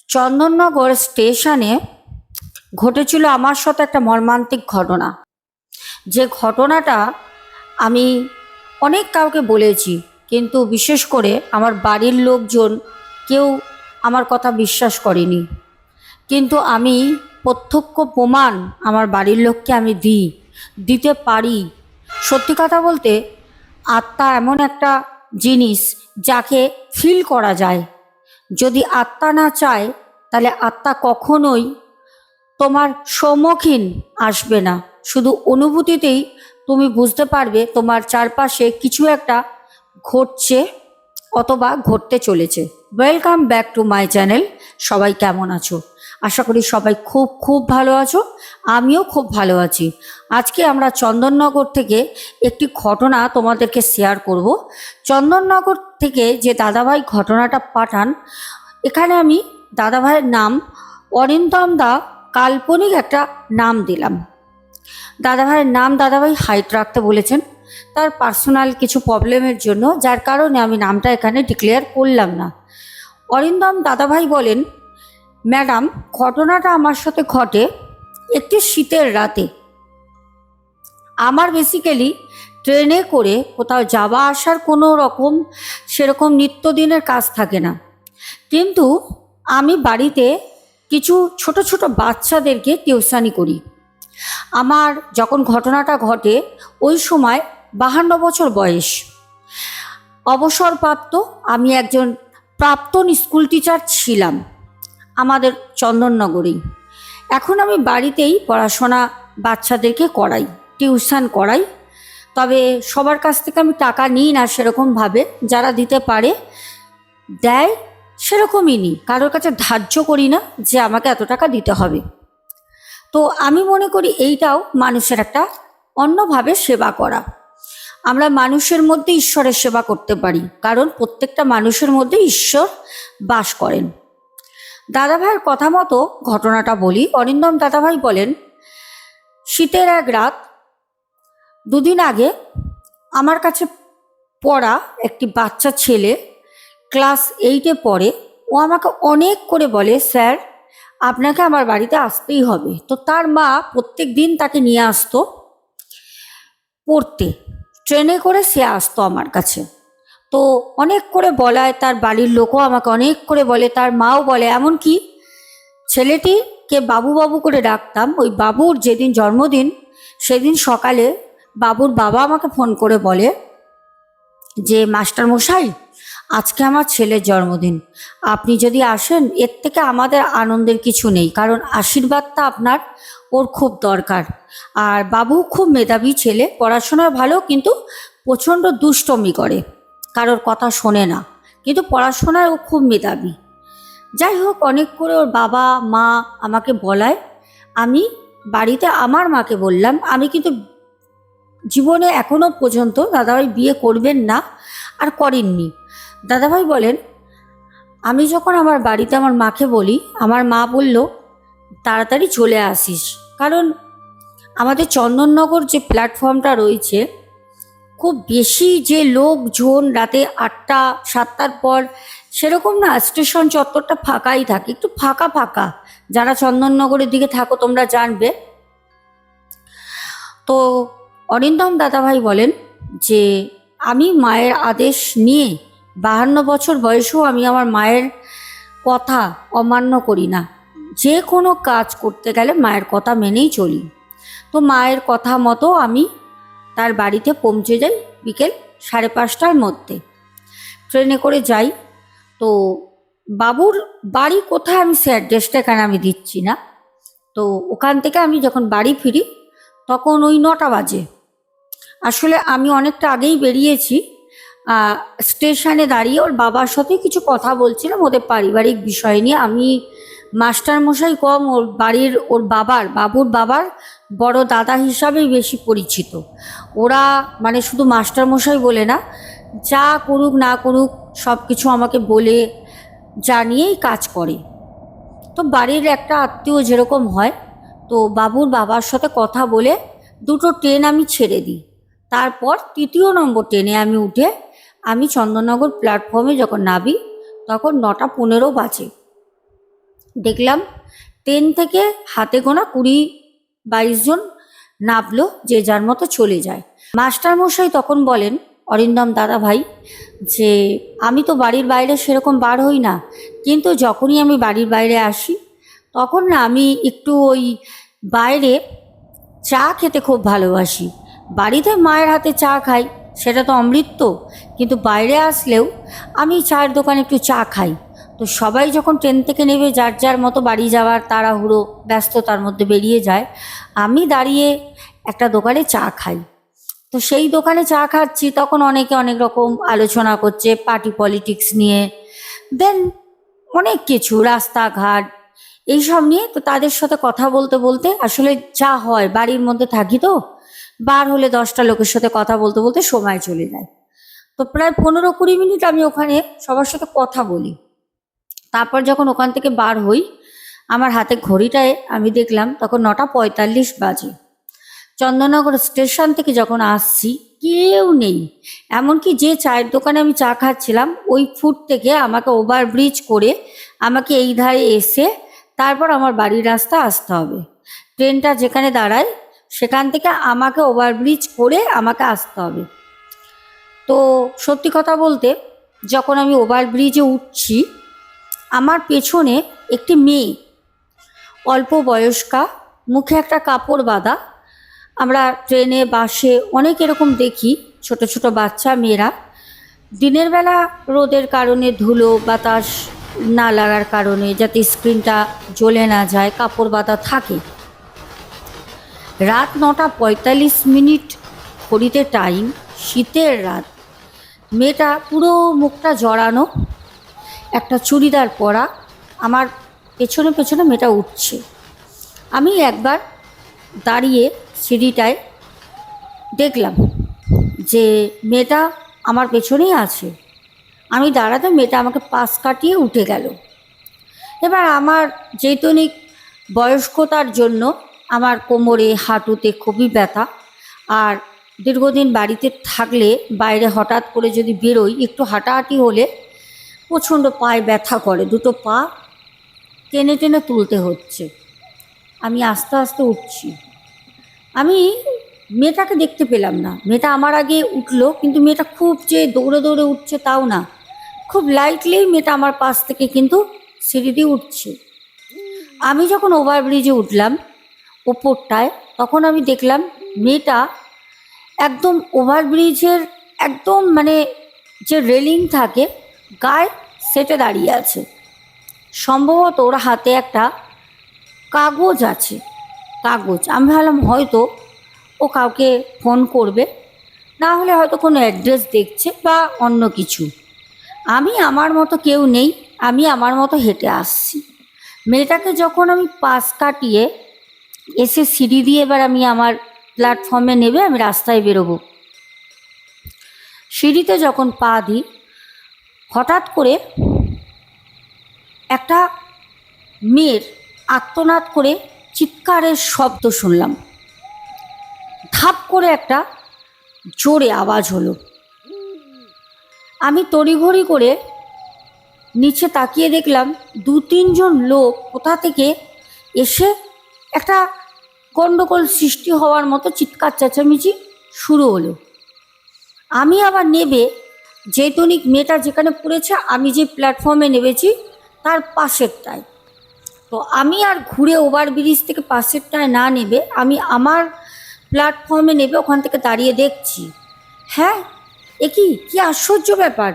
চন্দননগর স্টেশনে ঘটেছিল আমার সাথে একটা মর্মান্তিক ঘটনা। যে ঘটনাটা আমি অনেক কাউকে বলেছি, কিন্তু বিশেষ করে আমার বাড়ির লোকজন কেউ আমার কথা বিশ্বাস করেনি। কিন্তু আমি প্রত্যক্ষ প্রমাণ আমার বাড়ির লোককে আমি দিতে পারি। সত্যি কথা বলতে, আত্মা এমন একটা জিনিস যাকে ফিল করা যায়। যদি আত্মা না চায়, তাহলে আত্মা কখনোই তোমার সম্মুখীন আসবে না। শুধু অনুভূতিতেই তুমি বুঝতে পারবে তোমার চারপাশে কিছু একটা ঘটছে অথবা ঘটতে চলেছে। Welcome back to my channel. সবাই কেমন আছো? আশা করি সবাই খুব খুব ভালো আছো। আমিও খুব ভালো আছি। আজকে আমরা চন্দননগর থেকে একটি ঘটনা তোমাদেরকে শেয়ার করব। চন্দননগর থেকে যে দাদাভাই ঘটনাটা পাঠান, এখানে আমি দাদাভাইয়ের নাম অরিন্দম দা কাল্পনিক একটা নাম দিলাম। দাদাভাইয়ের নাম দাদাভাই হাইট রাখতে বলেছেন তার পার্সোনাল কিছু প্রবলেমের জন্য, যার কারণে আমি নামটা এখানে ডিক্লেয়ার করলাম না। অরিন্দম দাদাভাই বলেন, ম্যাডাম, ঘটনাটা আমার সাথে ঘটে একটি শীতের রাতে। আমার বেসিক্যালি ট্রেনে করে কোথাও যাওয়া আসার কোনো রকম সেরকম নিত্যদিনের কাজ থাকে না, কিন্তু আমি বাড়িতে কিছু ছোট ছোট বাচ্চাদেরকে টিউশানি করি। আমার যখন ঘটনাটা ঘটে ওই সময় 52 বছর বয়স, অবসরপ্রাপ্ত। আমি একজন প্রাক্তন স্কুল টিচার ছিলাম আমাদের চন্দননগরেই। এখন আমি বাড়িতেই পড়াশোনা বাচ্চাদেরকে করাই, টিউশন করাই। তবে সবার কাছ থেকে আমি টাকা নিই না সেরকমভাবে, যারা দিতে পারে দেয় সেরকমই নিই। কারোর কাছে ধার্য করি না যে আমাকে এত টাকা দিতে হবে। তো আমি মনে করি এইটাও মানুষের একটা অন্যভাবে সেবা করা। আমরা মানুষের মধ্যে ঈশ্বরের সেবা করতে পারি, কারণ প্রত্যেকটা মানুষের মধ্যে ঈশ্বর বাস করেন। দাদাভাইয়ের কথা মতো ঘটনাটা বলি। অরিন্দম দাদাভাই বলেন, শীতের এক রাত, দুদিন আগে আমার কাছে পড়া একটি বাচ্চা ছেলে, ক্লাস 8-এ পড়ে। ও আমাকে অনেক করে বলে, স্যার আপনাকে আমার বাড়িতে আসতেই হবে। তো তার মা প্রত্যেক দিন তাকে নিয়ে আসতো পড়তে, ট্রেনে করে সে আসতো আমার কাছে। তো অনেক করে বলায় তার বাড়ির লোকও আমাকে অনেক করে বলে, তার মাও বলে। এমনকি ছেলেটিকে বাবু বাবু করে ডাকতাম। ওই বাবুর যেদিন জন্মদিন সেদিন সকালে বাবুর বাবা আমাকে ফোন করে বলে যে, মাস্টার মশাই, আজকে আমার ছেলের জন্মদিন, আপনি যদি আসেন, এর থেকে আমাদের আনন্দের কিছু নেই, কারণ আশীর্বাদটা আপনার ওর খুব দরকার। আর বাবু খুব মেধাবী ছেলে, পড়াশোনায় ভালো, কিন্তু প্রচণ্ড দুষ্টমি করে, কারোর কথা শোনে না, কিন্তু পড়াশোনায় ও খুব মেধাবী। যাই হোক, অনেক করে ওর বাবা মা আমাকে বলায় আমি বাড়িতে আমার মাকে বললাম। আমি কিন্তু জীবনে এখনও পর্যন্ত দাদাভাই বিয়ে করবেন না, আর করেননি। দাদাভাই বলেন, আমি যখন আমার বাড়িতে আমার মাকে বলি, আমার মা বলল তাড়াতাড়ি চলে আসিস, কারণ আমাদের চন্দননগর যে প্ল্যাটফর্মটা রয়েছে, খুব বেশি যে লোকজন রাতে 8টা 7টার পর সেরকম না, স্টেশন চত্বরটা ফাঁকাই থাকে, একটু ফাঁকা ফাঁকা। যারা চন্দননগরের দিকে থাকো তোমরা জানবে। তো অরিন্দম দাদাভাই বলেন যে, আমি মায়ের আদেশ নিয়ে 52 বছর বয়সেও আমি আমার মায়ের কথা অমান্য করি না। যে কোনো কাজ করতে গেলে মায়ের কথা মেনেই চলি। তো মায়ের কথা মতো আমি তার বাড়িতে পৌঁছে যাই বিকেল 5:30টার মধ্যে। ট্রেনে করে যাই। তো বাবুর বাড়ি কোথায় আমি সে অ্যাড্রেসটা এখানে আমি দিচ্ছি না। তো ওখান থেকে আমি যখন বাড়ি ফিরি তখন ওই 9টা বাজে। আসলে আমি অনেকটা আগেই বেরিয়েছি। স্টেশনে দাঁড়িয়ে ওর বাবার সাথে কিছু কথা বলছিলাম ওদের পারিবারিক বিষয় নিয়ে। আমি মাস্টারমশাই কম, ওর বাবুর বাবার বড় দাদা হিসাবেই বেশি পরিচিত। ওরা মানে শুধু মাস্টারমশাই বলে না, যা করুক না করুক সব কিছু আমাকে বলে জানিয়েই কাজ করে। তো বাড়ির একটা আত্মীয় যেরকম হয়, তো বাবুর বাবার সাথে কথা বলে 2টো ট্রেন আমি ছেড়ে দিই। তারপর 3য় নম্বর ট্রেনে আমি উঠে আমি চন্দননগর প্ল্যাটফর্মে যখন নামি তখন 9টা 15 বাজে। দেখলাম ট্রেন থেকে হাতে গোনা 20-22 জন নামলো, যে যার মতো চলে যায়। মাস্টারমশাই তখন বলেন, অরিন্দম দাদা ভাই, যে আমি তো বাড়ির বাইরে সেরকম বার হই না, কিন্তু যখনই আমি বাড়ির বাইরে আসি তখন না আমি একটু ওই বাইরে চা খেতে খুব ভালোবাসি। বাড়িতে মায়ের হাতে চা খাই, সেটা তো অমৃত, কিন্তু বাইরে আসলেও আমি চায়ের দোকানে একটু চা খাই। তো সবাই যখন ট্রেন থেকে নেমে যার যার মতো বাড়ি যাওয়ার তাড়াহুড়ো ব্যস্ততার মধ্যে বেরিয়ে যায়, আমি দাঁড়িয়ে একটা দোকানে চা খাই। তো সেই দোকানে চা খাচ্ছি, তখন অনেকে অনেক রকম আলোচনা করছে পার্টি পলিটিক্স নিয়ে, দেন অনেক কিছু, রাস্তাঘাট, এইসব নিয়ে। তো তাদের সাথে কথা বলতে বলতে আসলে যা হয়, বাড়ির মধ্যে থাকি তো, বার হলে 10টা লোকের সাথে কথা বলতে বলতে সময় চলে যায়। তো প্রায় 15-20 মিনিট আমি ওখানে সবার সাথে কথা বলি। তারপর যখন ওখান থেকে বার হই, আমার হাতে ঘড়িটায় আমি দেখলাম তখন 9:45 বাজে। চন্দননগর স্টেশন থেকে যখন আসছি, কেউ নেই। এমনকি যে চায়ের দোকানে আমি চা খাচ্ছিলাম, ওই ফুট থেকে আমাকে ওভারব্রিজ করে আমাকে এই ধারে এসে তারপর আমার বাড়ির রাস্তা আসতে হবে। ট্রেনটা যেখানে দাঁড়ায় সেখান থেকে আমাকে ওভারব্রিজ করে আমাকে আসতে হবে। তো সত্যি কথা বলতে, যখন আমি ওভারব্রিজে উঠছি, আমার পেছনে একটি মেয়ে, অল্প বয়স্কা, মুখে একটা কাপড় বাঁধা। আমরা ট্রেনে বাসে অনেক এরকম দেখি ছোট ছোট বাচ্চা মেয়েরা, দিনের বেলা রোদের কারণে, ধুলো বাতাস না লাগার কারণে, যাতে স্ক্রিনটা জ্বলে না যায়, কাপড় বাঁধা থাকে। রাত 9:45 ঘড়িতে টাইম, শীতের রাত। মেয়েটা পুরো মুখটা জড়ানো, একটা চুড়িদার পরা, আমার পেছনে পেছনে মেয়েটা উঠছে। আমি একবার দাঁড়িয়ে সিঁড়িটায় দেখলাম যে মেয়েটা আমার পেছনেই আছে। আমি দাঁড়াতে মেয়েটা আমাকে পাশ কাটিয়ে উঠে গেল। এবার আমার যেহেতুনিক বয়স্কতার জন্য আমার কোমরে হাঁটুতে খুবই ব্যথা, আর দীর্ঘদিন বাড়িতে থাকলে বাইরে হঠাৎ করে যদি বেরোই, একটু হাঁটাহাঁটি হলে প্রচণ্ড পায়ে ব্যথা করে, দুটো পা টেনে টেনে তুলতে হচ্ছে। আমি আস্তে আস্তে উঠছি। আমি মেয়েটাকে দেখতে পেলাম না। মেয়েটা আমার আগে উঠলো, কিন্তু মেয়েটা খুব যে দৌড়ে দৌড়ে উঠছে তাও না, খুব লাইটলি মেয়েটা আমার পাশ থেকে কিন্তু সিঁড়ি দিয়ে উঠছে। আমি যখন ওভারব্রিজে উঠলাম ওপরটায়, তখন আমি দেখলাম মেয়েটা একদম ওভারব্রিজের একদম মানে যে রেলিং থাকে গায়ে সেটে দাঁড়িয়ে আছে। সম্ভবত ওর হাতে একটা কাগজ আছে, কাগজ। আমি ভাবলাম হয়তো ও কাউকে ফোন করবে, না হলে হয়তো কোনো অ্যাড্রেস দেখছে বা অন্য কিছু। আমি আমার মতো, কেউ নেই, আমি আমার মতো হেঁটে আসছি। মেয়েটাকে যখন আমি পাশ কাটিয়ে এসে সিঁড়ি দিয়ে এবার আমি আমার প্ল্যাটফর্মে নেবে আমি রাস্তায় বেরোবো, সিঁড়িতে যখন পা দিই, হঠাৎ করে একটা মেয়ের আর্তনাদ করে চিৎকারের শব্দ শুনলাম। ধাপ করে একটা জোরে আওয়াজ হলো। আমি তড়িঘড়ি করে নিচে তাকিয়ে দেখলাম 2-3 জন লোক কোথা থেকে এসে একটা গণ্ডগোল সৃষ্টি হওয়ার মতো চিৎকার চেঁচামেচি শুরু হলো। আমি আবার নেবে, যেহেতুনিক মেয়েটা যেখানে পড়েছে আমি যে প্ল্যাটফর্মে নেমেছি তার পাশেরটায়, তো আমি আর ঘুরে ওভারব্রিজ থেকে পাশেরটায় না নেবে আমি আমার প্ল্যাটফর্মে নেবে ওখান থেকে দাঁড়িয়ে দেখছি। হ্যাঁ, কি আশ্চর্য ব্যাপার!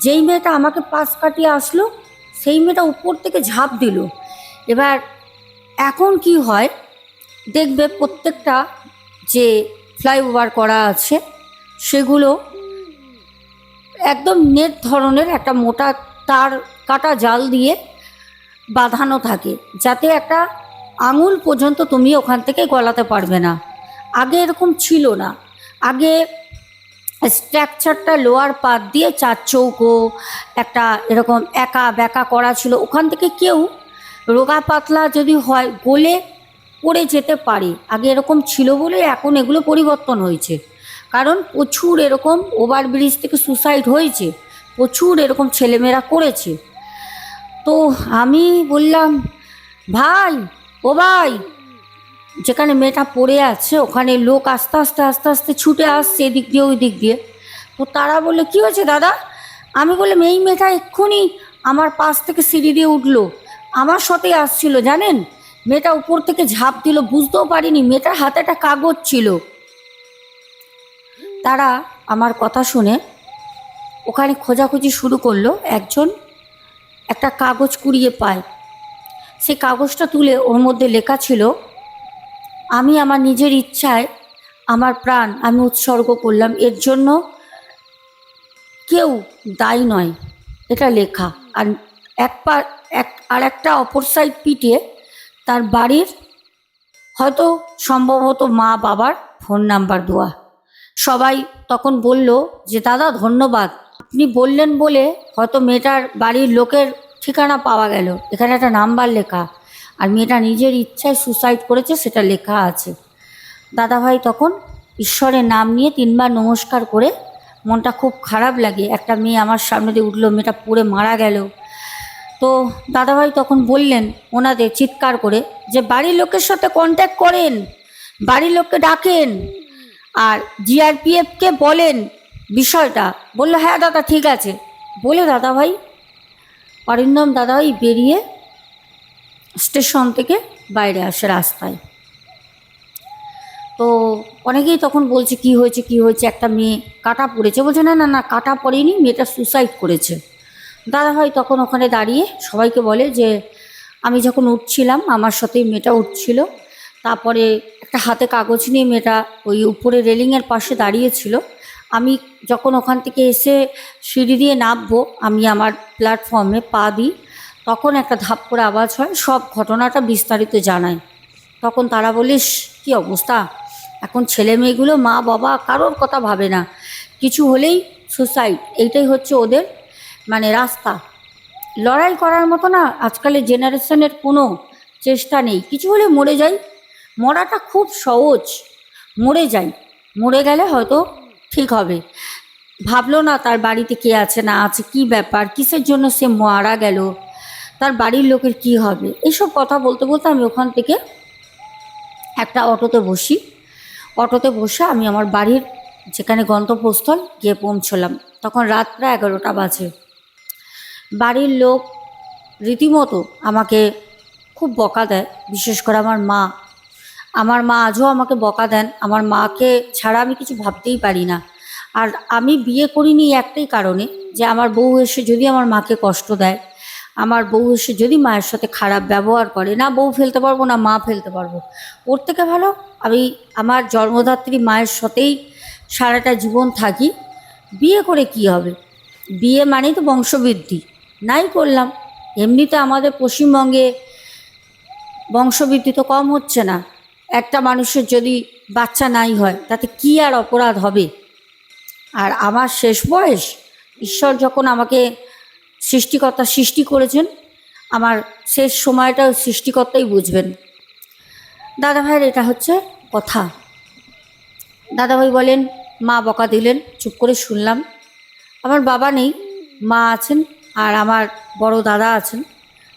যেই মেয়েটা আমাকে পাশ কাটিয়ে আসলো সেই মেয়েটা উপর থেকে ঝাঁপ দিল। এবার এখন কি হয় দেখবে, প্রত্যেকটা যে ফ্লাইওভার করা আছে সেগুলো একদম নেট ধরনের একটা মোটা তার কাটা জাল দিয়ে বাঁধানো থাকে, যাতে একটা আঙুল পর্যন্ত তুমি ওখান থেকে গলাতে পারবে না। আগে এরকম ছিল না। আগে স্ট্রাকচারটা লোয়ার পাত দিয়ে 4 চৌকো একটা এরকম একা বেঁকা করা ছিল, ওখান থেকে কেউ রোগা পাতলা যদি হয় গলে পড়ে যেতে পারে। আগে এরকম ছিল বলে এখন এগুলো পরিবর্তন হয়েছে, কারণ প্রচুর এরকম ওভারব্রিজ থেকে সুসাইড হয়েছে, প্রচুর এরকম ছেলেমেয়েরা করেছে। তো আমি বললাম ভাই, ও ভাই, যেখানে মেয়েটা পড়ে আছে ওখানে লোক আস্তে আস্তে আস্তে আস্তে ছুটে আসছে এদিক দিয়ে ওই দিক দিয়ে। তো তারা বললো, কী হয়েছে দাদা? আমি বললাম, এই মেয়েটা এক্ষুনি আমার পাশ থেকে সিঁড়ি দিয়ে উঠলো, আমার সাথেই আসছিল জানেন। মেয়েটা উপর থেকে ঝাঁপ দিল, বুঝতেও পারিনি মেয়েটার হাতে একটা কাগজ ছিল। তারা আমার কথা শুনে ওখানে খোঁজাখুঁজি শুরু করলো। একজন একটা কাগজ কুড়িয়ে পায়, সেই কাগজটা তুলে ওর মধ্যে লেখা ছিল, আমি আমার নিজের ইচ্ছায় আমার প্রাণ আমি উৎসর্গ করলাম, এর জন্য কেউ দায়ী নয়, এটা লেখা। আর আর একটা অপর সাইড পিঠে তার বাড়ির হয়তো সম্ভবত মা বাবার ফোন নাম্বার দেওয়া। সবাই তখন বলল যে দাদা ধন্যবাদ, আপনি বললেন বলে হয়তো মেয়েটার বাড়ির লোকের ঠিকানা পাওয়া গেল, এখানে একটা নাম্বার লেখা, আর মেয়েটা নিজের ইচ্ছায় সুসাইড করেছে সেটা লেখা আছে। দাদাভাই তখন ঈশ্বরের নাম নিয়ে 3বার নমস্কার করে, মনটা খুব খারাপ লাগে, একটা মেয়ে আমার সামনে দিয়ে উঠলো, মেয়েটা পুড়ে মারা গেল। তো দাদাভাই তখন বললেন ওনাদের চিৎকার করে যে বাড়ির লোকের সাথে কন্ট্যাক্ট করেন, বাড়ির লোককে ডাকেন, আর জিআরপিএফকে বলেন বিষয়টা। বললো হ্যাঁ দাদা ঠিক আছে। বলে দাদাভাই, অরিন্দম দাদাভাই বেরিয়ে স্টেশন থেকে বাইরে আসে রাস্তায়। তো অনেকেই তখন বলছে কি হয়েছে কি হয়েছে, একটা মেয়ে কাটা পড়েছে। বলছে না না না, কাটা পড়েনি, মেয়েটা সুসাইড করেছে। দাদাভাই তখন ওখানে দাঁড়িয়ে সবাইকে বলে যে আমি যখন উঠছিলাম আমার সাথেই মেয়েটা উঠছিল, তারপরে একটা হাতে কাগজ নিয়ে মেয়েটা ওই উপরে রেলিংয়ের পাশে দাঁড়িয়েছিল। আমি যখন ওখান থেকে এসে সিঁড়ি দিয়ে নামবো, আমি আমার প্ল্যাটফর্মে পা দিই, তখন একটা ধাপ করে আওয়াজ হয়, সব ঘটনাটা বিস্তারিত জানায়। তখন তারা বলিস কী অবস্থা, এখন ছেলে মেয়েগুলো মা বাবা কারোর কথা ভাবে না, কিছু হলেই সুসাইড, এইটাই হচ্ছে ওদের মানে রাস্তা। লড়াই করার মতো না আজকালের জেনারেশনের কোনো চেষ্টা নেই, কিছু হলে মরে যাই, মরাটা খুব সহজ, মরে যাই, মরে গেলে হয়তো ঠিক হবে। ভাবলো না তার বাড়িতে কে আছে না আছে, কি ব্যাপার, কিসের জন্য সে মারা গেল, তার বাড়ির লোকের কি হবে, এইসব কথা বলতে বলতে আমি ওখান থেকে একটা অটোতে বসি। অটোতে বসে আমি আমার বাড়ির যেখানে গন্তব্যস্থল গিয়ে পৌঁছলাম। তখন রাত প্রায় 11টা বাজে। বাড়ির লোক রীতিমতো আমাকে খুব বকা দেয়, বিশেষ করে আমার মা। আমার মা আজও আমাকে বকা দেন, আমার মাকে ছাড়া আমি কিছু ভাবতেই পারি না। আর আমি বিয়ে করিনি একটাই কারণে, যে আমার বউ এসে যদি আমার মাকে কষ্ট দেয়, আমার বউ এসে যদি মায়ের সাথে খারাপ ব্যবহার করে, না বউ ফেলতে পারবো না মা ফেলতে পারবো, ওর থেকে ভালো আমি আমার জন্মদাত্রী মায়ের সাথেই সারাটা জীবন থাকি। বিয়ে করে কি হবে, বিয়ে মানেই তো বংশবৃদ্ধি, নাই করলাম। এমনিতে আমাদের পশ্চিমবঙ্গে বংশবৃদ্ধি তো কম হচ্ছে না, একটা মানুষের যদি বাচ্চা নাই হয় তাতে কি আর অপরাধ হবে। আর আমার শেষ বয়স, ঈশ্বর যখন আমাকে সৃষ্টিকর্তা সৃষ্টি করেছেন, আমার শেষ সময়টাও সৃষ্টিকর্তাই বুঝবেন। দাদাভাইয়ের এটা হচ্ছে কথা। দাদাভাই বলেন, মা বকা দিলেন, চুপ করে শুনলাম। আমার বাবা নেই, মা আছেন, আর আমার বড় দাদা আছেন,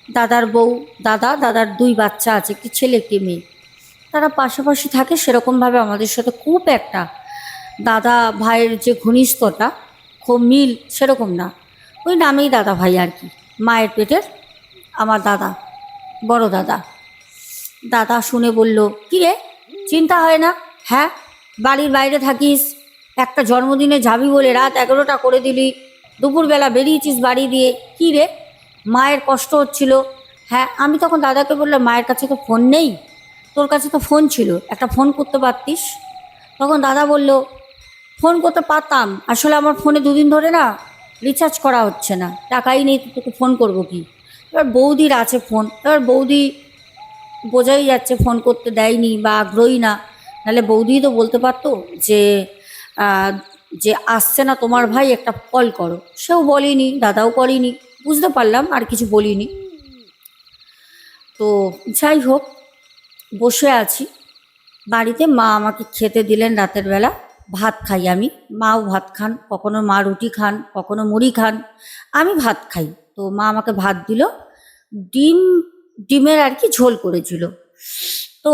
দাদার বউ, দাদার 2 বাচ্চা আছে, একটি ছেলে একটি মেয়ে। তারা পাশাপাশি থাকে, সেরকমভাবে আমাদের সাথে খুব একটা দাদা ভাইয়ের যে ঘনিষ্ঠতা খুব মিল সেরকম না, ওই নামেই দাদা ভাই আর কি। মায়ের পেটের আমার দাদা, বড় দাদা। দাদা শুনে বলল, কী রে, চিন্তা হয় না? হ্যাঁ, বাড়ির বাইরে থাকিস, একটা জন্মদিনে যাবি বলে রাত 11টা করে দিলি, দুপুরবেলা বেরিয়েছিস বাড়ি দিয়ে, কী রে, মায়ের কষ্ট হচ্ছিল? হ্যাঁ, আমি তখন দাদাকে বললাম, মায়ের কাছে তো ফোন নেই, তোর কাছে তো ফোন ছিল, একটা ফোন করতে পারতিস। তখন দাদা বলল, ফোন করতে পারতাম, আসলে আমার ফোনে 2 দিন ধরে না রিচার্জ করা হচ্ছে না, টাকাই নেই, তোকে ফোন করবো কি। এবার বৌদির আছে ফোন, এবার বৌদি বোঝাই যাচ্ছে ফোন করতে দেয়নি বা আগ্রহী না, নাহলে বৌদি তো বলতে পারতো যে যে আসছে না তোমার ভাই, একটা কল করো। সেও বলেনি, দাদাও করেনি, বুঝতে পারলাম, আর কিছু বলিনি। তো যাই হোক, বসে আছি বাড়িতে, মা আমাকে খেতে দিলেন রাতের বেলা, ভাত খাই আমি, মাও ভাত খান, কখনো মা রুটি খান, কখনো মুড়ি খান, আমি ভাত খাই। তো মা আমাকে ভাত দিল, ডিম ডিমের আর কি ঝোল করেছিল। তো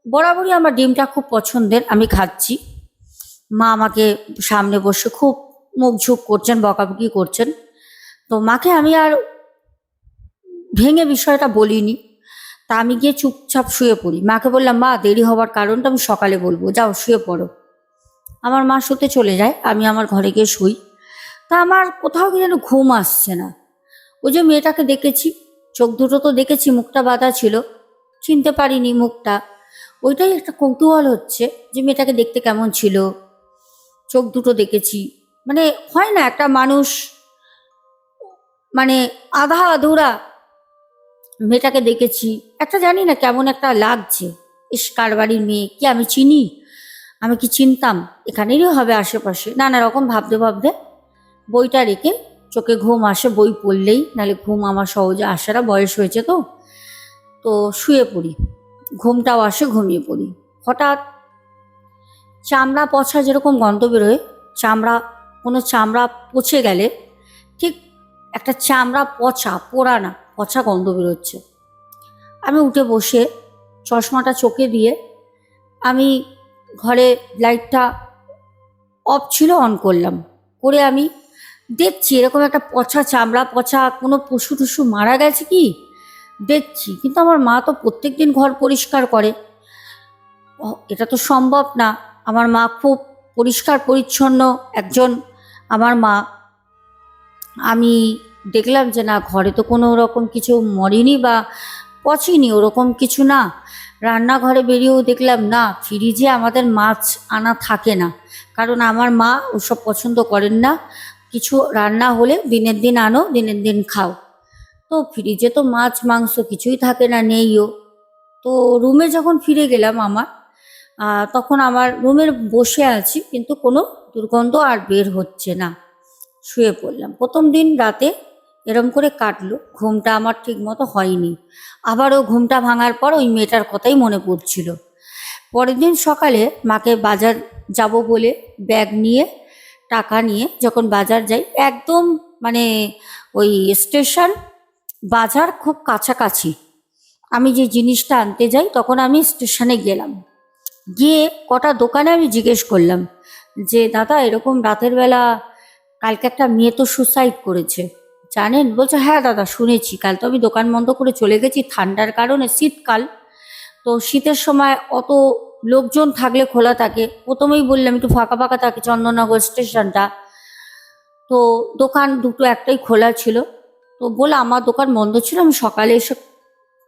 বরাবরই আমার ডিমটা খুব পছন্দের, আমি খাচ্ছি। মা আমাকে সামনে বসে খুব মুখ ঝুঁক করছেন, বকাবকি করছেন। তো মাকে আমি আর ভেঙে বিষয়টা বলিনি। তা আমি গিয়ে চুপচাপ শুয়ে পড়ি। মাকে বললাম, মা দেরি হওয়ার কারণটা আমি সকালে বলবো, যাও শুয়ে পড়ো। আমার মা শুতে চলে যায়, আমি আমার ঘরে গিয়ে শুই। তা আমার কোথাও কি যেন ঘুম আসছে না। ওই যে মেয়েটাকে দেখেছি, চোখ দুটো তো দেখেছি, মুখটা বাঁধা ছিল, চিনতে পারিনি মুখটা। ওইটাই একটা কৌতূহল হচ্ছে যে মেয়েটাকে দেখতে কেমন ছিল, চোখ দুটো দেখেছি। মানে হয় না একটা মানুষ, মানে আধা আধুরা, মেয়েটাকে দেখেছি, একটা জানি না কেমন একটা লাগছে। ইস, কার বাড়ির মেয়ে, কি আমি চিনি, আমি কি চিনতাম, এখানেরই হবে আশেপাশে, নানা রকম ভাবতে ভাবতে বইটা রেখে চোখে ঘুম আসে বই পড়লেই, নাহলে ঘুম আমার সহজে আসে না, বয়স হয়েছে তো। তো শুয়ে পড়ি, ঘুমটাও আসে, ঘুমিয়ে পড়ি। হঠাৎ চামড়া পচা যেরকম গন্ধ বেরোয়, চামড়া, কোনো চামড়া পচে গেলে ঠিক একটা চামড়া পচা, পোড়া না, পচা গন্ধ বেরোচ্ছে। আমি উঠে বসে চশমাটা চোখে দিয়ে আমি ঘরে লাইটটা অফ ছিল, অন করলাম, করে আমি দেখছি এরকম একটা পচা চামড়া, পচা কোনো পশু টুসু মারা গেছে কি দেখছি। কিন্তু আমার মা তো প্রত্যেক দিন ঘর পরিষ্কার করে, এটা তো সম্ভব না। আমার মা খুব পরিষ্কার পরিচ্ছন্ন একজন আমার মা। আমি দেখলাম যে না, ঘরে তো কোনো রকম কিছু মরেনি বা পচেনি, ওরকম কিছু না। রান্নাঘরে বেরিয়েও দেখলাম না, ফ্রিজে আমাদের মাছ আনা থাকে না, কারণ আমার মা ওসব পছন্দ করেন না। কিছু রান্না হলে দিনের দিন আনো, দিনের দিন খাও। তো ফ্রিজে তো মাছ মাংস কিছুই থাকে না, নেইও। তো রুমে যখন ফিরে গেলাম আমার, তখন আমার রুমের বসে আছি, কিন্তু কোনো দুর্গন্ধ আর বের হচ্ছে না। শুয়ে পড়লাম। প্রথম দিন রাতে এরম করে কাটলো, ঘুমটা আমার ঠিক মতো হয়নি। আবারও ঘুমটা ভাঙার পর ওই মেয়েটার কথাই মনে পড়ছিল। পরের দিন সকালে মাকে বাজার যাব বলে ব্যাগ নিয়ে, টাকা নিয়ে যখন বাজার যাই, একদম মানে ওই স্টেশন বাজার খুব কাছাকাছি, আমি যে জিনিসটা আনতে যাই, তখন আমি স্টেশনে গেলাম। গিয়ে কটা দোকানে আমি জিজ্ঞেস করলাম যে দাদা, এরকম রাতের বেলা কালকে একটা মেয়ে তো সুসাইড করেছে, জানেন? বলছে, হ্যাঁ দাদা শুনেছি, কাল তো আমি দোকান বন্ধ করে চলে গেছি ঠান্ডার কারণে, শীতকাল তো, শীতের সময় অত লোকজন থাকলে খোলা থাকে। প্রথমেই বললাম একটু ফাঁকা ফাঁকা থাকে চন্দননগর স্টেশনটা, তো দোকান দুটো একটাই খোলা ছিল। তো বলে আমার দোকান বন্ধ ছিল, আমি সকালে এসে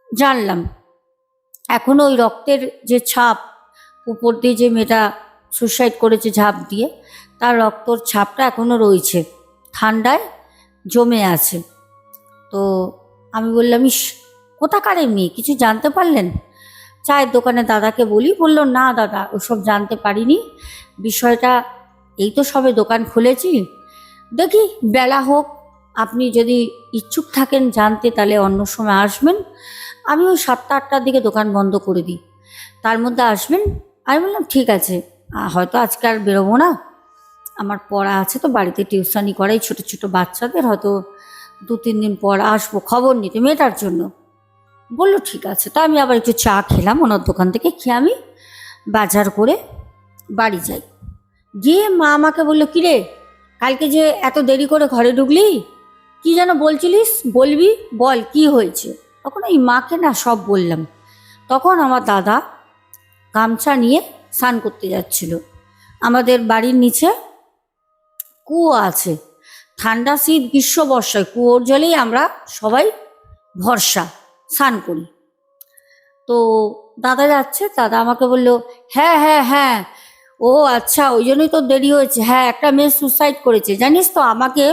জানলাম এখনো ওই রক্তের যে ছাপ, উপর দিয়ে যে মেয়েটা সুসাইড করেছে ঝাঁপ দিয়ে, তার রক্তর ছাপটা এখনো রয়েছে, ঠান্ডায় জমে আছে। তো আমি বললাম, ইস, কোথাকারের মেয়ে, কিছু জানতে পারলেন? চায়ের দোকানে দাদাকে বলি, বললো না দাদা ওসব জানতে পারিনি, বিষয়টা এই তো সবে দোকান খুলেছি, দেখি বেলা হোক, আপনি যদি ইচ্ছুক থাকেন জানতে তাহলে অন্য সময় আসবেন, আমি ওই 7টা-8টার দিকে দোকান বন্ধ করে দিই, তার মধ্যে আসবেন। আমি বললাম ঠিক আছে, হয়তো আজকে আর বেরোবো না, আমার পড়া আছে তো, বাড়িতে টিউশনি করাই ছোট ছোট বাচ্চাদের, হয়তো 2-3 দিন পর আসবো খবর নিতে মেয়েটার জন্য। বললো ঠিক আছে। তা আমি আবার একটু চা খেলাম ওনার দোকান থেকে, খেয়ে আমি বাজার করে বাড়ি যাই। গিয়ে মা আমাকে বললো, কিরে কালকে যে এত দেরি করে ঘরে ঢুকলি, কি যেন বলছিলিস, বলবি, বল কি হয়েছে। তখন এই মাকে না সব বললাম। তখন আমার দাদা গামছা নিয়ে স্নান করতে যাচ্ছিল। আমাদের বাড়ির নিচে কুয়ো আছে, ঠান্ডা শীত গ্রীষ্ম বর্ষায় কুয়োর জলেই আমরা সবাই ভরসা স্নান করি। তো দাদা যাচ্ছে, দাদা আমাকে বলল, হ্যাঁ হ্যাঁ হ্যাঁ, ও আচ্ছা ওই জন্যই তো দেরি হয়েছে, হ্যাঁ একটা মেয়ে সুসাইড করেছে জানিস তো। আমাকে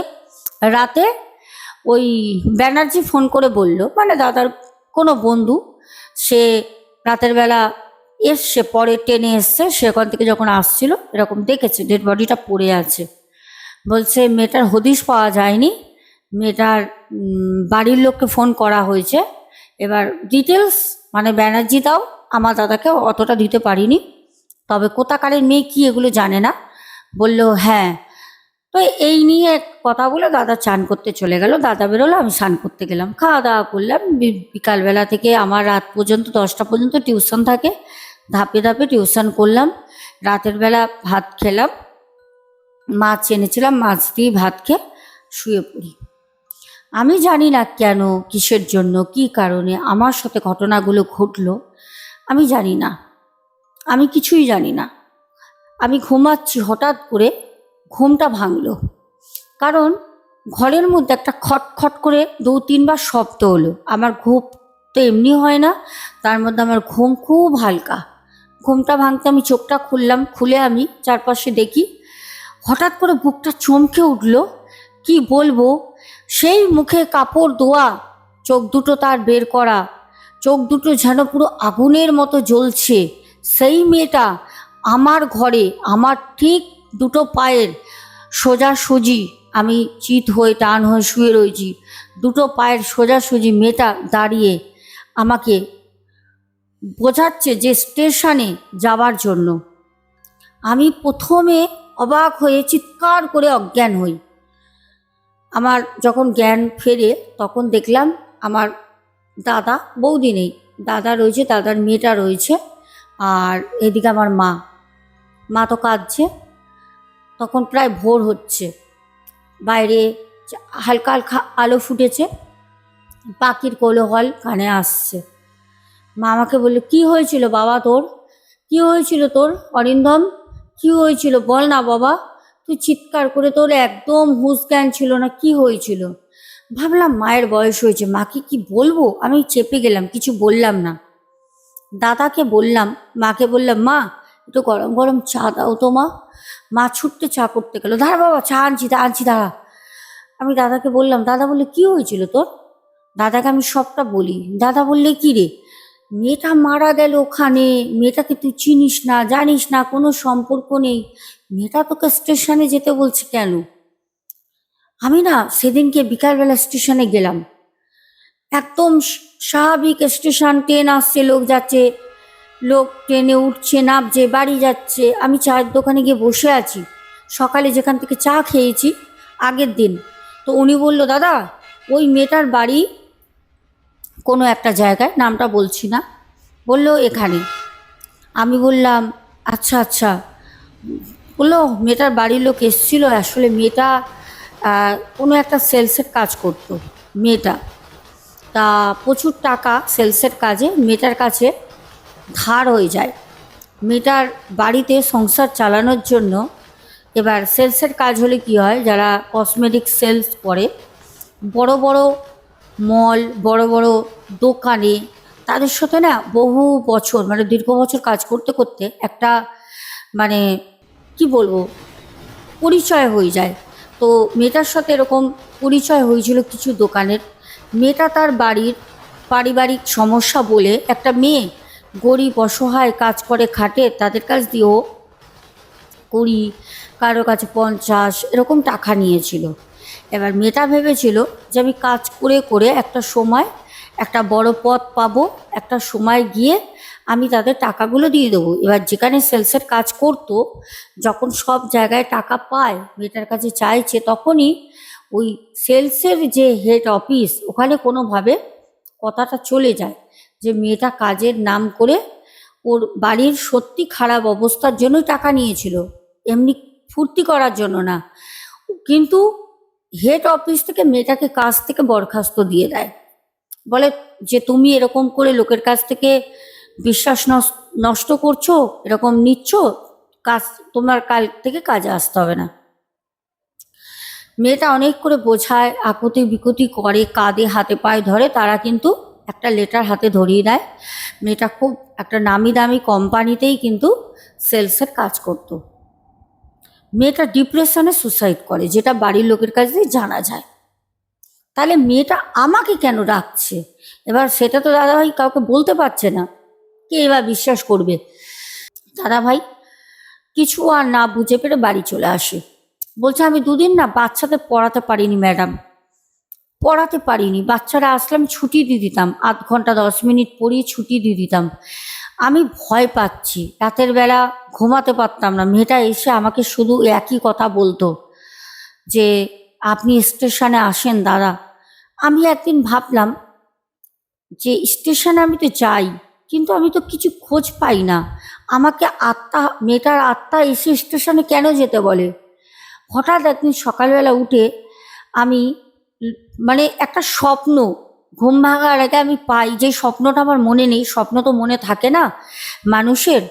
রাতে ওই ব্যানার্জি ফোন করে বলল, মানে দাদার কোনো বন্ধু, সে রাতের বেলা এসছে, পরে ট্রেনে এসছে, সে ওখান থেকে যখন আসছিল এরকম দেখেছে ডেড বডিটা পড়ে আছে। বলছে মেয়েটার হদিশ পাওয়া যায়নি, মেয়েটার বাড়ির লোককে ফোন করা হয়েছে। এবার ডিটেলস মানে ব্যানার্জি দাও, আমার দাদাকে অতটা দিতে পারিনি, তবে কোথাকারের মেয়ে কি এগুলো জানে না। বলল হ্যাঁ। তো এই নিয়ে কথা বলে দাদা চান করতে চলে গেল, দাদা বেরোলো, আমি স্নান করতে গেলাম, খাওয়া দাওয়া করলাম। বিকালবেলা থেকে আমার রাত পর্যন্ত 10টা পর্যন্ত টিউশন থাকে, ধাপে ধাপে টিউশন করলাম। রাতের বেলা ভাত খেলাম, মাছ এনেছিলাম, মাছ দিয়ে ভাত খেয়ে শুয়ে পড়ি। আমি জানি না কেন, কিসের জন্য, কি কারণে আমার সাথে ঘটনাগুলো ঘটলো, আমি জানি না, আমি কিছুই জানি না। আমি ঘুমাচ্ছি, হঠাৎ করে ঘুমটা ভাঙলো, কারণ ঘরের মধ্যে একটা খটখট করে 2-3 বার শব্দ হলো। আমার ঘুম তো এমনি হয় না, তার মধ্যে আমার ঘুম খুব হালকা। ঘুমটা ভাঙতে আমি চোখটা খুললাম, খুলে আমি চারপাশে দেখি, হঠাৎ করে বুকটা চমকে উঠল। কি বলবো, সেই মুখে কাপড় ধোয়া, চোখ দুটো তার বের করা, চোখ দুটো যেন পুরো আগুনের মতো জ্বলছে, সেই মেয়েটা আমার ঘরে, আমার ঠিক দুটো পায়ের সোজাসুজি, আমি চিত হয়ে টান হয়ে শুয়ে রয়েছি, দুটো পায়ের সোজাসুজি মেয়েটা দাঁড়িয়ে আমাকে বোঝাচ্ছে যে স্টেশনে যাওয়ার জন্য। আমি প্রথমে অবাক হয়ে চিৎকার করে অজ্ঞান হই। আমার যখন জ্ঞান ফেরে তখন দেখলাম আমার দাদা, বৌদি নেই, দাদা রয়েছে, দাদার মেয়েটা রয়েছে, আর এদিকে আমার মা। মা তো কাঁদছে। তখন প্রায় ভোর হচ্ছে, বাইরে হালকা হালকা আলো ফুটেছে, পাখির কোলাহল কানে আসছে। মা আমাকে বলল, কি হয়েছিল বাবা তোর, কি হয়েছিল তোর অরিন্দম, কি হয়েছিল বল না বাবা, তুই চিৎকার করে, তোর একদম হুঁশ জ্ঞান ছিল না, কি হয়েছিল? ভাবলাম মায়ের বয়স হয়েছে, মাকে কি বলবো, আমি চেপে গেলাম, কিছু বললাম না। দাদাকে বললাম, মাকে বললাম, মা একটু গরম গরম চা দাও তো মা। মা ছুটতে চা করতে গেল, দাঁড়া বাবা, চা আনছি আনছি দাঁড়া। আমি দাদাকে বললাম, দাদা বললে কি হয়েছিল তোর? দাদাকে আমি সবটা বলি। দাদা বললে, কি রে, মেয়েটা মারা গেল ওখানে, মেয়েটাকে তুই চিনিস না, জানিস না, কোনো সম্পর্ক নেই, মেয়েটা তোকে স্টেশনে যেতে বলছে কেন? আমি না সেদিনকে বিকালবেলা স্টেশনে গেলাম, একদম স্বাভাবিক স্টেশন, ট্রেন আসছে, লোক যাচ্ছে, লোক ট্রেনে উঠছে নামছে, বাড়ি যাচ্ছে। আমি চায়ের দোকানে গিয়ে বসে আছি, সকালে যেখান থেকে চা খেয়েছি আগের দিন। তো উনি বলল, দাদা ওই মেয়েটার বাড়ি কোনো একটা জায়গায়, নামটা বলছি না, বলল এখানে। আমি বললাম, আচ্ছা আচ্ছা। বললো মেয়েটার বাড়ির লোক এসেছিলো, আসলে মেয়েটা কোনো একটা সেলসের কাজ করতো মেয়েটা, তা প্রচুর টাকা সেলসের কাজে মেয়েটার কাছে ধার হয়ে যায়। মেয়েটার বাড়িতে সংসার চালানোর জন্য, এবার সেলসের কাজ হলে কি হয়, যারা কসমেটিক সেলস করে, বড় বড় মল, বড় বড় দোকানে, তাদের সাথে না বহু বছর, মানে দীর্ঘ বছর কাজ করতে করতে একটা, মানে কি বলবো, পরিচয় হয়ে যায়। তো মেয়েটার সাথে এরকম পরিচয় হয়েছিল কিছু দোকানের। মেয়েটা তার বাড়ির পারিবারিক সমস্যা বলে, একটা মেয়ে গরিব অসহায় কাজ করে খাটে, তাদের কাছ দিয়েও 20, কারো কাছে 50 এরকম টাকা নিয়েছিল। এবার মেয়েটা ভেবেছিল যে আমি কাজ করে করে একটা সময় একটা বড় পদ পাবো, একটা সময় গিয়ে আমি তাদের টাকাগুলো দিয়ে দেবো। এবার যেখানে সেলসের কাজ করতো, যখন সব জায়গায় টাকা পায়, মেয়েটার কাছে চাইছে, তখনই ওই সেলসের যে হেড অফিস, ওখানে কোনোভাবে কথাটা চলে যায় যে মেয়েটা কাজের নাম করে ওর বাড়ির সত্যি খারাপ অবস্থার জন্যই টাকা নিয়েছিল, এমনি ফুর্তি করার জন্য না। কিন্তু হেড অফিস থেকে মেয়েটাকে কাজ থেকে বরখাস্ত দিয়ে দেয়, বলে যে তুমি এরকম করে লোকের কাছ থেকে বিশ্বাস নষ্ট করছো, এরকম নিচ্ছ, কাজ তোমার কাল থেকে কাজে আসতে হবে না। মেয়েটা অনেক করে বোঝায়, আকুতি বিকুতি করে, কাঁদে, হাতে পায়ে ধরে, তারা কিন্তু একটা লেটার হাতে ধরিয়ে দেয়। মেয়েটা খুব একটা নামি দামি কোম্পানিতেই কিন্তু সেলসের কাজ করতো। মেয়েটা ডিপ্রেশনে সুসাইড করে, যেটা বাড়ির লোকের কাছে জানা যায়। তাহলে মেয়েটা আমাকে কেন রাখছে? এবার সেটা তো দাদাভাই কাউকে বলতে পারছে না, কে এবার বিশ্বাস করবে? দাদাভাই কিছু আর না বুঝে পেরে বাড়ি চলে আসে, বলছে আমি 2 দিন না বাচ্চাদের পড়াতে পারিনি ম্যাডাম, পড়াতে পারিনি। বাচ্চারা আসলে আমি ছুটি দিয়ে দিতাম, 8 ঘন্টা 10 মিনিট পড়িয়ে ছুটি দিয়ে দিতাম। আমি ভয় পাচ্ছি, রাতের বেলা ঘুমাতে পারতাম না। মেয়েটা এসে আমাকে শুধু একই কথা বলতো, যে আপনি স্টেশনে আসেন দাদা। আমি একদিন ভাবলাম যে স্টেশনে আমি তো যাই, কিন্তু আমি তো কিছু খোঁজ পাই না। আমাকে মেয়েটার আত্মা এসে স্টেশনে কেন যেতে বলে? হঠাৎ একদিন সকালবেলা উঠে আমি মানে একটা স্বপ্ন, ঘুম ভাঙার আগে আমি পাই, যে স্বপ্নটা আমার মনে নেই, স্বপ্ন তো মনে থাকে না মানুষের।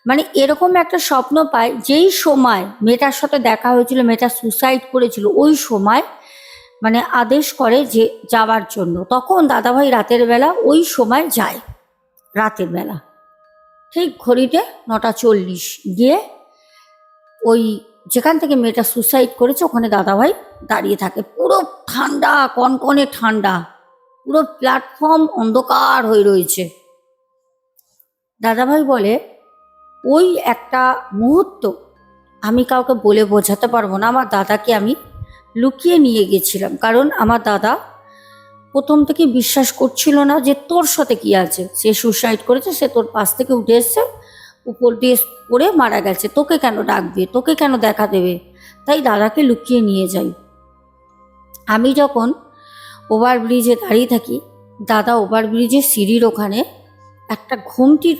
মানে এরকম একটা স্বপ্ন পাই, যেই সময় মেয়েটার সাথে দেখা হয়েছিল, মেয়েটা সুসাইড করেছিল, ওই সময় মানে আদেশ করে যে যাওয়ার জন্য। তখন দাদাভাই রাতের বেলা ওই সময় যায়, রাতের বেলা ঠিক ঘড়িতে 9:40 গিয়ে ওই যেখান থেকে মেয়েটা সুসাইড করেছে ওখানে দাদাভাই দাঁড়িয়ে থাকে। পুরো ঠান্ডা, কনকনে ঠান্ডা, পুরো প্ল্যাটফর্ম অন্ধকার হয়ে রয়েছে। দাদাভাই বলে ওই একটা মুহূর্ত আমি কাউকে বলে বোঝাতে পারবো না। আমার দাদাকে আমি লুকিয়ে নিয়ে গেছিলাম, কারণ আমার দাদা প্রথম থেকে বিশ্বাস করছিল না যে তোর সাথে কি আছে, সে সুসাইড করেছে, সে তোর পাশ থেকে উঠে এসছে, উপর দিয়ে পড়ে মারা গেছে, তোকে কেন ডাকবে, তোকে কেন দেখা দেবে? তাই দাদাকে লুকিয়ে নিয়ে যাই। আমি যখন ওভারব্রিজে দাঁড়িয়ে থাকি, দাদা ওভারব্রিজের সিঁড়ির ওখানে একটা ঘুমটির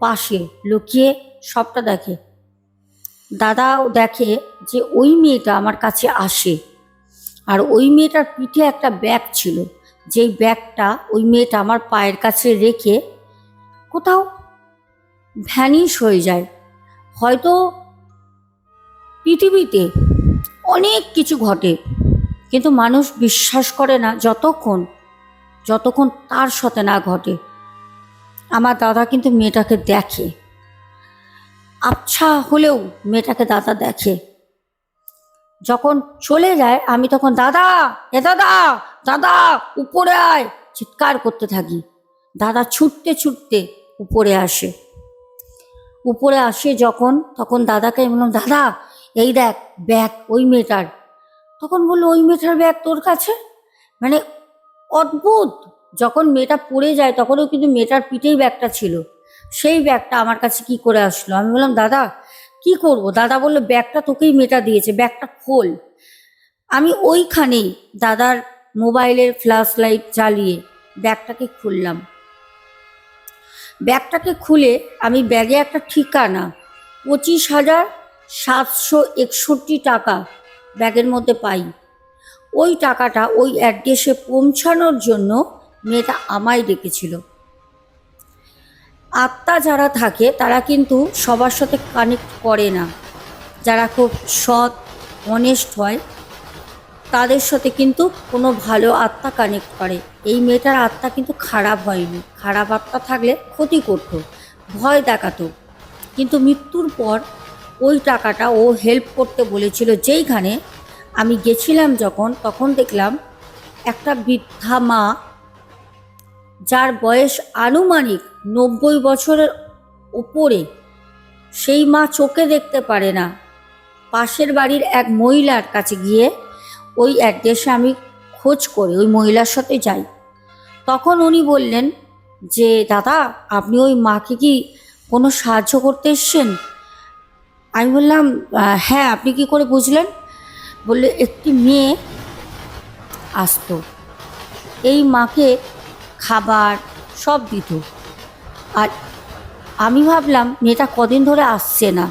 পাশে লুকিয়ে সবটা দেখে। দাদাও দেখে যে ওই মেয়েটা আমার কাছে আসে, আর ওই মেয়েটার পিঠে একটা ব্যাগ ছিল, যেই ব্যাগটা ওই মেয়েটা আমার পায়ের কাছে রেখে কোথাও ভ্যানিশ হয়ে যায়। হয়তো পৃথিবীতে অনেক কিছু ঘটে, কিন্তু মানুষ বিশ্বাস করে না যতক্ষণ তার সাথে না ঘটে। আমার দাদা কিন্তু মেয়েটাকে দেখে, আবছা হলেও মেয়েটাকে দাদা দেখে। যখন চলে যায় আমি তখন দাদা, এ দাদা, দাদা উপরে আয়, চিৎকার করতে থাকি। দাদা ছুটতে ছুটতে উপরে আসে। যখন, তখন দাদাকে আমি বললাম, দাদা এই দেখ ব্যাগ ওই মেয়েটার। তখন বললো, ওই মেয়েটার ব্যাগ তোর কাছে? মানে অদ্ভুত। যখন মেয়েটা পড়ে যায় তখনও কিন্তু মেয়েটার পিঠেই ব্যাগটা ছিল, সেই ব্যাগটা আমার কাছে কি করে আসলো? আমি বললাম, দাদা কি করব? দাদা বললো, ব্যাগটা তোকেই মেয়েটা দিয়েছে, ব্যাগটা খোল। আমি ওইখানেই দাদার মোবাইলের ফ্ল্যাশ লাইট জ্বালিয়ে ব্যাগটাকে খুললাম। ব্যাগটাকে খুলে আমি ব্যাগে একটা ঠিকানা, 25,761 টাকা ব্যাগের মধ্যে পাই। ওই টাকাটা ওই অ্যাড্রেসে পৌঁছানোর জন্য মেয়েটা আমায় ডেকেছিল। আত্মা যারা থাকে তারা কিন্তু সবার সাথে কানেক্ট করে না। যারা খুব সৎ, অনেস্ট হয়, তাদের সাথে কিন্তু কোনো ভালো আত্মা কানেক্ট করে। এই মেয়েটার আত্মা কিন্তু খারাপ হয়নি। খারাপ আত্মা থাকলে ক্ষতি করত, ভয় দেখাতো, কিন্তু মৃত্যুর পর ওই টাকাটা ও হেল্প করতে বলেছিল। যেইখানে আমি গেছিলাম যখন, তখন দেখলাম একটা বৃদ্ধা মা, যার বয়স আনুমানিক 90 বছরের ওপরে, সেই মা চোখে দেখতে পারে না। পাশের বাড়ির এক মহিলার কাছে গিয়ে ওই অ্যাড্রেসে আমি খোঁজ করে ওই মহিলার সাথে যাই। তখন উনি বললেন যে, দাদা আপনি ওই মাকে কি কোনো সাহায্য করতে এসছেন? আমি বললাম, হ্যাঁ। আপনি কি করে বুঝলেন? বললে, একটি মেয়ে আসতো, এই মাকে খাবার সব দিত। আর আমি ভাবলাম মেয়েটা কদিন ধরে আসছে না,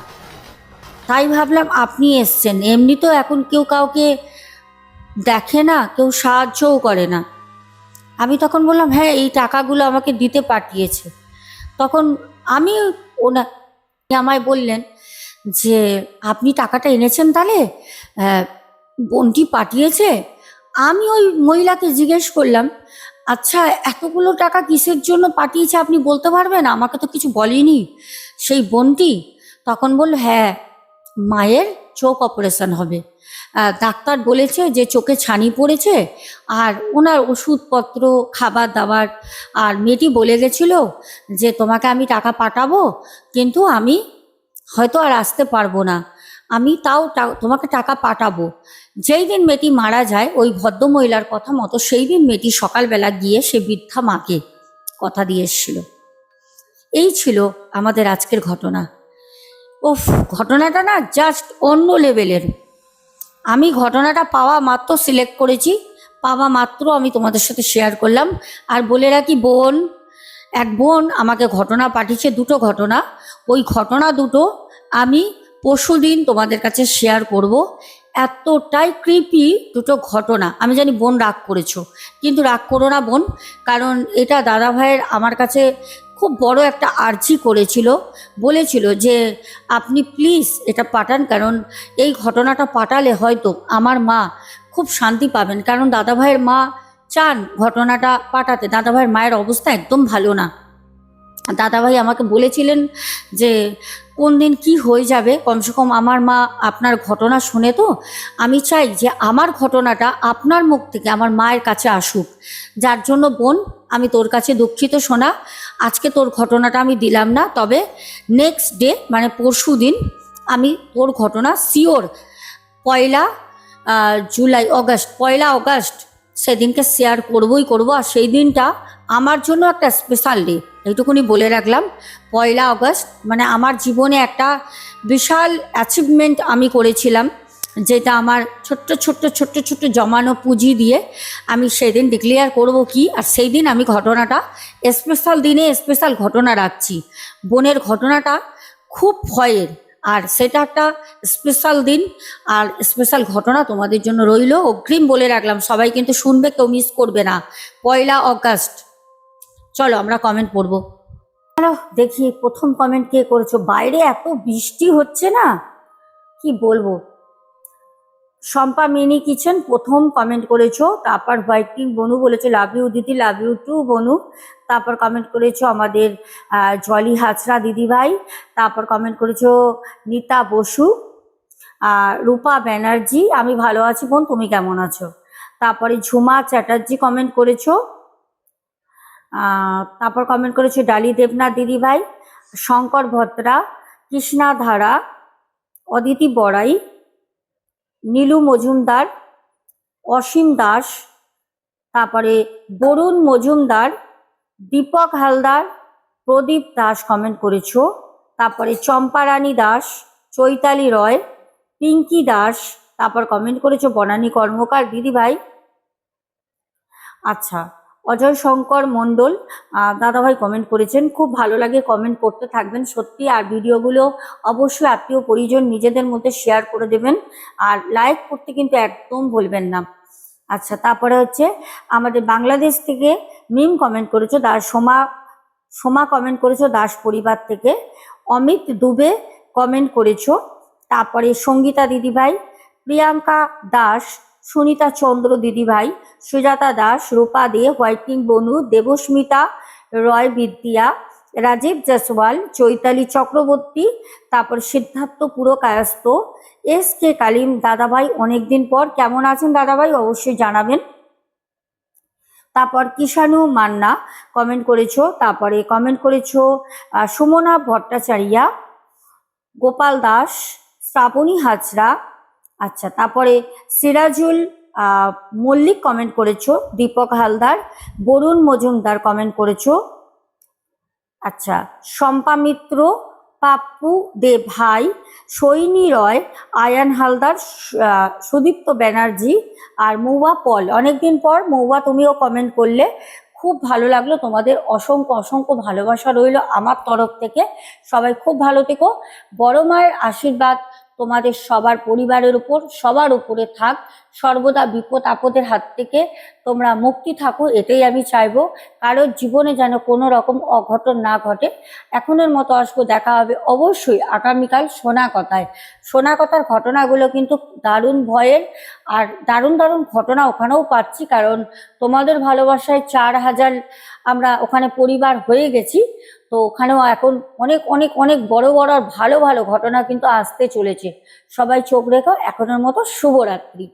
তাই ভাবলাম আপনি এসছেন। এমনি তো এখন কেউ কাউকে দেখে না, কেউ সাহায্যও করে না। আমি তখন বললাম, হ্যাঁ এই টাকাগুলো আমাকে দিতে পাঠিয়েছে। তখন আমি আমায় বললেন যে, আপনি টাকাটা এনেছেন তাহলে, বোনটি পাঠিয়েছে। আমি ওই মহিলাকে জিজ্ঞেস করলাম, আচ্ছা এতগুলো টাকা কিসের জন্য পাঠিয়েছে আপনি বলতে পারবেন? আমাকে তো কিছু বলেনি সেই বোনটি। তখন বলল, হ্যাঁ মায়ের চোখ অপারেশন হবে, ডাক্তার বলেছে যে চোখে ছানি পড়েছে, আর ওনার ওষুধপত্র, খাবার দাবার। আর মেয়েটি বলে গেছিল যে তোমাকে আমি টাকা পাঠাবো, কিন্তু আমি হয়তো আর আসতে পারবো না, আমি তাও তোমাকে টাকা পাঠাবো। যেই দিন মেয়েটি মারা যায় ওই ভদ্রমহিলার কথা মতো, সেই দিন মেয়েটি সকালবেলা গিয়ে সে বৃদ্ধা মাকে কথা দিয়ে এসেছিল। এই ছিল আমাদের আজকের ঘটনা। ওফ, ঘটনাটা না জাস্ট অন্য লেভেলের। আমি ঘটনাটা পাওয়া মাত্র সিলেক্ট করেছি, পাওয়া মাত্র আমি তোমাদের সাথে শেয়ার করলাম। আর বলে রাখি, এক বোন আমাকে ঘটনা পাঠিয়েছে, দুটো ঘটনা। ওই ঘটনা দুটো আমি পরশুদিন তোমাদের কাছে শেয়ার করব। এতটাই ক্রিপি দুটো ঘটনা। আমি জানি বোন রাগ করেছো, কিন্তু রাগ করো না বোন, কারণ এটা দাদা ভাইয়ের আমার কাছে খুব বড় একটা আর্জি করেছিল, বলেছিল যে আপনি প্লিজ এটা পাঠান, কারণ এই ঘটনাটা পাঠালে হয়তো আমার মা খুব শান্তি পাবেন। কারণ দাদা ভাইয়ের মা চান ঘটনাটা পাঠাতে। দাদা ভাইয়ের মায়ের অবস্থা একদম ভালো না। দাদাভাই আমাকে বলেছিলেন যে কোন দিন কি হয়ে যাবে, কমসে কম আমার মা আপনার ঘটনা শুনে, তো আমি চাই যে আমার ঘটনাটা আপনার মুখ থেকে আমার মায়ের কাছে আসুক। যার জন্য বোন আমি তোর কাছে দুঃখিত শোনা, আজকে তোর ঘটনাটা আমি দিলাম না, তবে নেক্সট ডে মানে পরশু দিন আমি তোর ঘটনা শিওর পয়লা পয়লা অগাস্ট সেদিনকে শেয়ার করবই করব। আর সেই দিনটা আমার জন্য একটা স্পেশাল ডে, এইটুকুনি বলে রাখলাম। পয়লা অগস্ট মানে আমার জীবনে একটা বিশাল অ্যাচিভমেন্ট আমি করেছিলাম, যেটা আমার ছোট্ট ছোট্ট ছোট্ট ছোট্ট জমানো পুঁজি দিয়ে আমি সেদিন ডিক্লেয়ার করব কি। আর সেই দিন আমি ঘটনাটা স্পেশাল দিনে স্পেশাল ঘটনা রাখছি। বোনের ঘটনাটা খুব ভয়ের, আর সেটা একটা স্পেশাল দিন আর স্পেশাল ঘটনা তোমাদের জন্য রইল। অগ্রিম বলে রাখলাম, সবাই কিন্তু শুনবে, কেউ মিস করবে না। পয়লা অগাস্ট। চলো আমরা কমেন্ট পড়বো। দেখি প্রথম কমেন্ট কে করেছো। বাইরে এত বৃষ্টি হচ্ছে না, কি বলবো। শম্পা মিনি কিচেন প্রথম কমেন্ট করেছো। তারপর হোয়াইটিং বনু বলেছো লাভ ইউ দিদি, লাভ ইউ টু বনু। তারপর কমেন্ট করেছো আমাদের জলি হাজরা দিদিভাই। তারপর কমেন্ট করেছো নিতা বসু, রূপা ব্যানার্জি। আমি ভালো আছি বোন, তুমি কেমন আছো? তারপরে ঝুমা চ্যাটার্জি কমেন্ট করেছো। তারপর কমেন্ট করেছো ডালি দেবনাথ দিদিভাই, শঙ্কর ভদ্রা, কৃষ্ণা ধারা, অদিতি বড়াই, নীলু মজুমদার, অসীম দাস, তারপরে বরুণ মজুমদার, দীপক হালদার, প্রদীপ দাস কমেন্ট করেছো। তারপরে চম্পারানী দাস, চৈতালি রয়, পিঙ্কি দাস। তারপর কমেন্ট করেছো বনানী কর্মকার দিদিভাই। আচ্ছা, অজয় শঙ্কর মণ্ডল দাদাভাই কমেন্ট করেছেন। খুব ভালো লাগে, কমেন্ট করতে থাকবেন সত্যি। আর ভিডিওগুলো অবশ্যই আত্মীয় পরিজন নিজেদের মধ্যে শেয়ার করে দেবেন, আর লাইক করতে কিন্তু একদম ভুলবেন না। আচ্ছা, তারপরে হচ্ছে আমাদের বাংলাদেশ থেকে মিম কমেন্ট করেছো, সোমা কমেন্ট করেছো দাস পরিবার থেকে, অমিত দুবে কমেন্ট করেছো। তারপরে সঙ্গীতা দিদিভাই, প্রিয়াঙ্কা দাস, সুনিতা চন্দ্র দিদিভাই, সুজাতা দাস, রূপা দে, হোয়াইটিং বনু, দেবস্মিতা রয় বিদ্যা, রাজীব জয়সওয়াল, চৈতালি চক্রবর্তী, তারপর সিদ্ধার্থ পুরকায়স্থ, এস কে কালিম দাদাভাই। অনেকদিন পর কেমন আছেন দাদাভাই অবশ্যই জানাবেন। তারপর কিষাণু মান্না কমেন্ট করেছো। তারপরে কমেন্ট করেছো সুমনা ভট্টাচার্যা, গোপাল দাস, শ্রাবণী হাজরা। আচ্ছা, তারপরে সিরাজুল মল্লিক কমেন্ট করেছো, দীপক হালদার, বরুণ মজুমদার কমেন্ট করেছো। আচ্ছা, শম্পা মিত্র, পাপ্পু দে ভাই, সৈনী রয়, আয়ান হালদার, সুদীপ্ত ব্যানার্জি, আর মৌয়া পল। অনেকদিন পর মৌয়া তুমিও কমেন্ট করলে, খুব ভালো লাগলো। তোমাদের অসংখ্য অসংখ্য ভালোবাসা রইল আমার তরফ থেকে। সবাই খুব ভালো থেকো। বড় মায়ের আশীর্বাদ তোমাদের সবার পরিবারের উপর, সবার উপরে থাক। সর্বদা বিপদ আপদের হাত থেকে তোমরা মুক্তি থাকো, এটাই আমি চাইবো। কারোর জীবনে যেন কোনো রকম অঘটন না ঘটে। এখনের মতো আসবো, দেখা হবে অবশ্যই আগামীকাল সোনা কথায়। সোনা কথার ঘটনাগুলো কিন্তু দারুণ ভয়ের, আর দারুণ দারুণ ঘটনা ওখানেও পাচ্ছি, কারণ তোমাদের ভালোবাসায় 4000 আমরা ওখানে পরিবার হয়ে গেছি। তো ওখানেও এখন অনেক অনেক অনেক বড় বড় আর ভালো ভালো ঘটনা কিন্তু আসতে চলেছে। সবাই চোখ রেখো। এখনের মতো শুভরাত্রি।